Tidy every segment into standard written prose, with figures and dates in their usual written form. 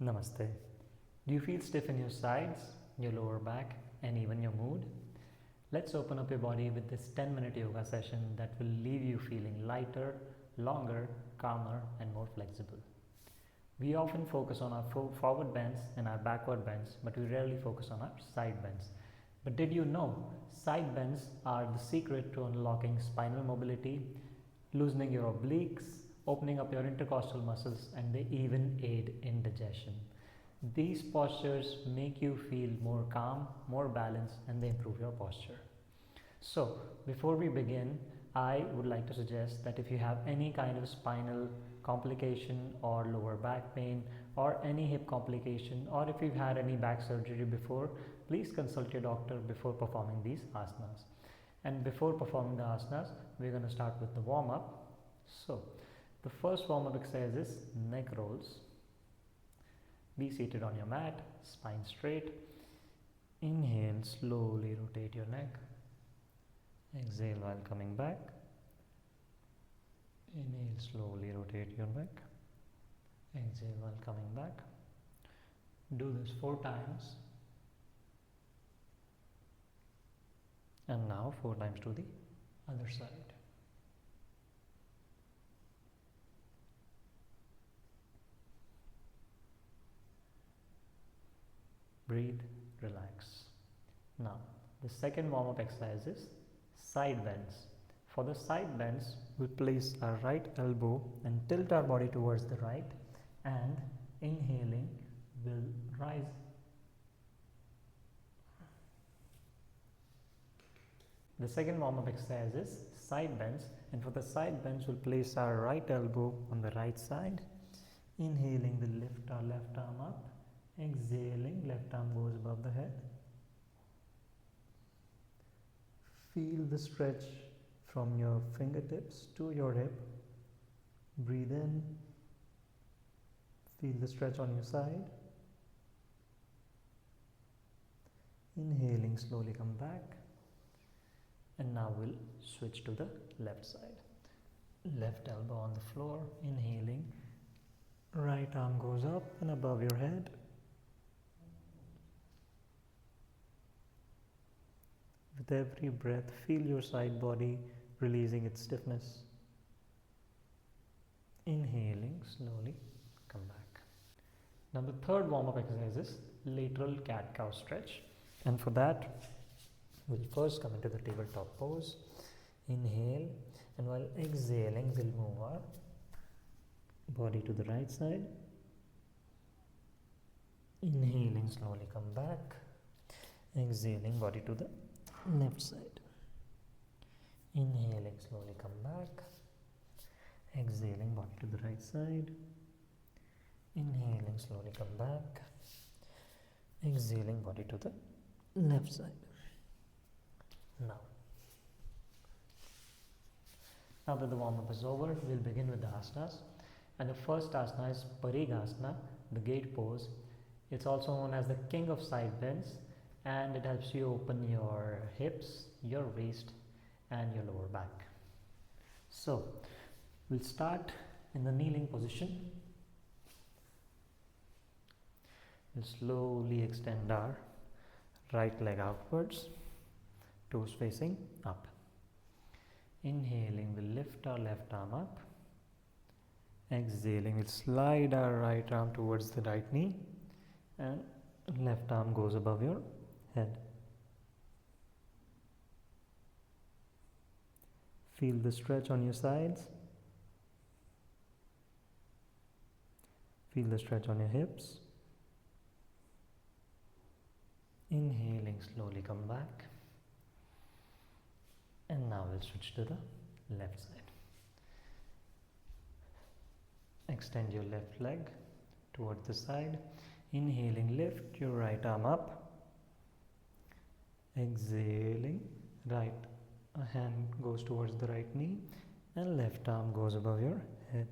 Namaste. Do you feel stiff in your sides, your lower back, and even your mood? Let's open up your body with this 10-minute yoga session that will leave you feeling lighter, longer, calmer, and more flexible. We often focus on our forward bends and our backward bends, but we rarely focus on our side bends. But did you know side bends are the secret to unlocking spinal mobility, loosening your obliques, opening up your intercostal muscles, and they even aid in digestion. These postures make you feel more calm, more balanced, and they improve your posture. So, before we begin, I would like to suggest that if you have any kind of spinal complication or lower back pain or any hip complication, or if you've had any back surgery before, please consult your doctor before performing these asanas. And before performing the asanas, we're going to start with the warm-up. So, the first warm-up exercise is neck rolls. Be seated on your mat, spine straight. Inhale, slowly rotate your neck. Exhale while coming back. Inhale, slowly rotate your neck. Exhale while coming back. Do this 4 times. And now 4 times to the other side. Breathe, relax. Now, the second warm-up exercise is side bends. For the side bends, we place our right elbow and tilt our body towards the right, and inhaling will rise. The second warm-up exercise is side bends, and for the side bends, we'll place our right elbow on the right side. Inhaling, we'll lift our left arm up. Exhaling, left arm goes above the head. Feel the stretch from your fingertips to your hip. Breathe in. Feel the stretch on your side. Inhaling, slowly come back. And now we'll switch to the left side. Left elbow on the floor. Inhaling. Right arm goes up and above your head. With every breath, feel your side body releasing its stiffness. Inhaling, slowly come back. Now the third warm-up exercise is lateral cat-cow stretch. And for that, we'll first come into the tabletop pose. Inhale, and while exhaling, we'll move our body to the right side. Inhaling, slowly come back. Exhaling, body to the left side. Inhaling, slowly come back. Exhaling, body to the right side. Inhaling, slowly come back. Exhaling, body to the left side. Now that the warm-up is over, we'll begin with the asanas. And the first asana is Parighasana, the gate pose. It's also known as the king of side bends, and it helps you open your hips, your waist, and your lower back. So, we'll start in the kneeling position. We'll slowly extend our right leg outwards, toes facing up. Inhaling, we'll lift our left arm up. Exhaling, we'll slide our right arm towards the right knee, and left arm goes above your head. Feel the stretch on your sides. Feel the stretch on your hips. Inhaling, slowly come back. And now we'll switch to the left side. Extend your left leg towards the side. Inhaling, lift your right arm up. Exhaling, right hand goes towards the right knee and left arm goes above your head.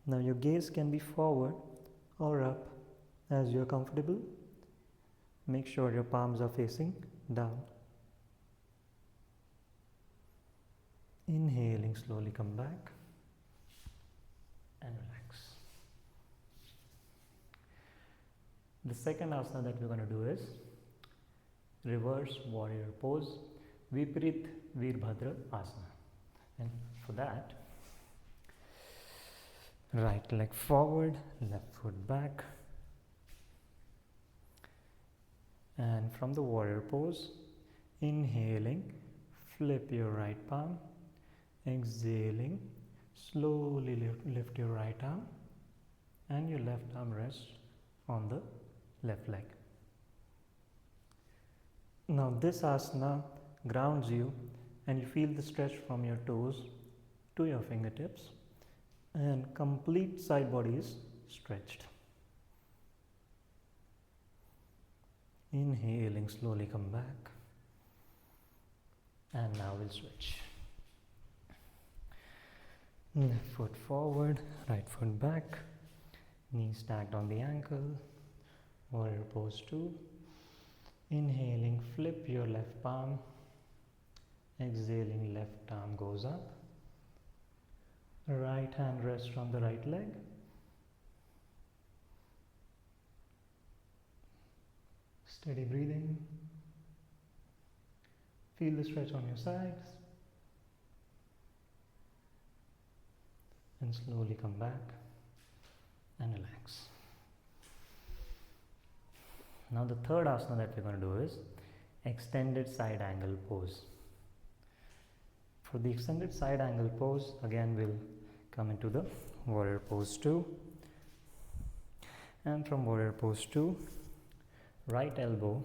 Now your gaze can be forward or up as you are comfortable. Make sure your palms are facing down. Inhaling, slowly come back and relax. The second asana that we're going to do is reverse warrior pose, Viparit Veerbhadra asana. And for that, right leg forward, left foot back, and from the warrior pose, inhaling, flip your right palm, exhaling, slowly lift your right arm, and your left arm rests on the left leg. Now this asana grounds you and you feel the stretch from your toes to your fingertips, and complete side body is stretched. Inhaling, slowly come back, and now we'll switch. Left foot forward, right foot back, knees stacked on the ankle, warrior pose 2. Inhaling, flip your left palm, exhaling, left arm goes up, right hand rests on the right leg, steady breathing, feel the stretch on your sides, and slowly come back and relax. Now the third asana that we're going to do is extended side angle pose. For the extended side angle pose, again we'll come into the warrior pose 2, and from warrior pose 2, right elbow,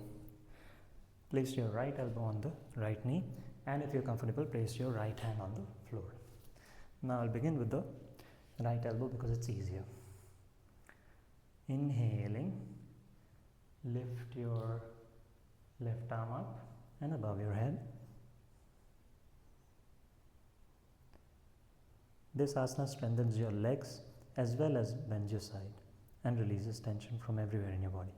place your right elbow on the right knee, and if you're comfortable, place your right hand on the floor. Now I'll begin with the right elbow because it's easier. Inhaling, lift your left arm up and above your head. This asana strengthens your legs as well as bends your side and releases tension from everywhere in your body.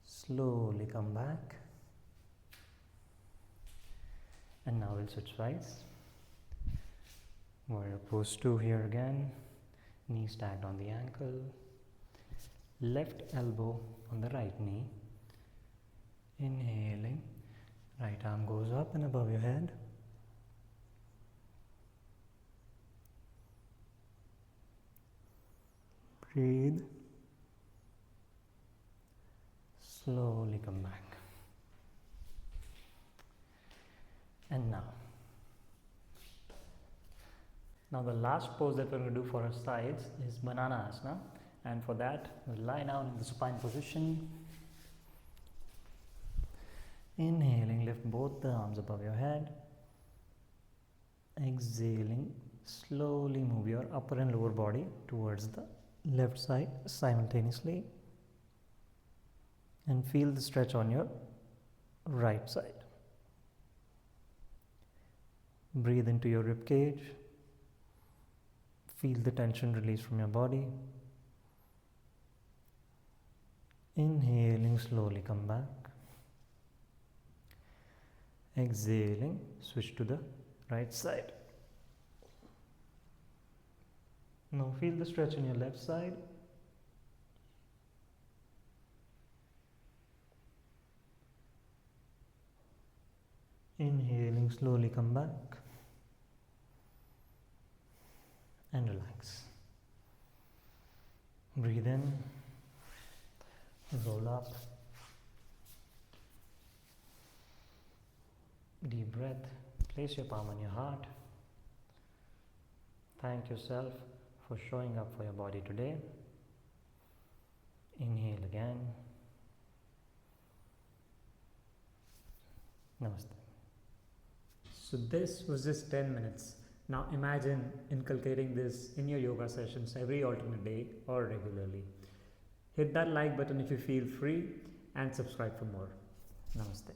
Slowly come back, and now we'll switch sides. Warrior pose 2 here again, knee stacked on the ankle, left elbow on the right knee. Inhaling, right arm goes up and above your head. Breathe. Slowly come back. And now the last pose that we're going to do for our sides is Bananasana, and for that we'll lie down in the supine position. Inhaling, lift both the arms above your head. Exhaling, slowly move your upper and lower body towards the left side simultaneously, and feel the stretch on your right side. Breathe into your rib cage. Feel the tension release from your body. Inhaling, slowly come back. Exhaling, switch to the right side. Now feel the stretch in your left side. Inhaling, slowly come back and relax. Breathe in, roll up, deep breath, place your palm on your heart. Thank yourself for showing up for your body today. Inhale again. Namaste. So this was just 10 minutes. Now imagine inculcating this in your yoga sessions every alternate day or regularly. Hit that like button if you feel free and subscribe for more. Namaste.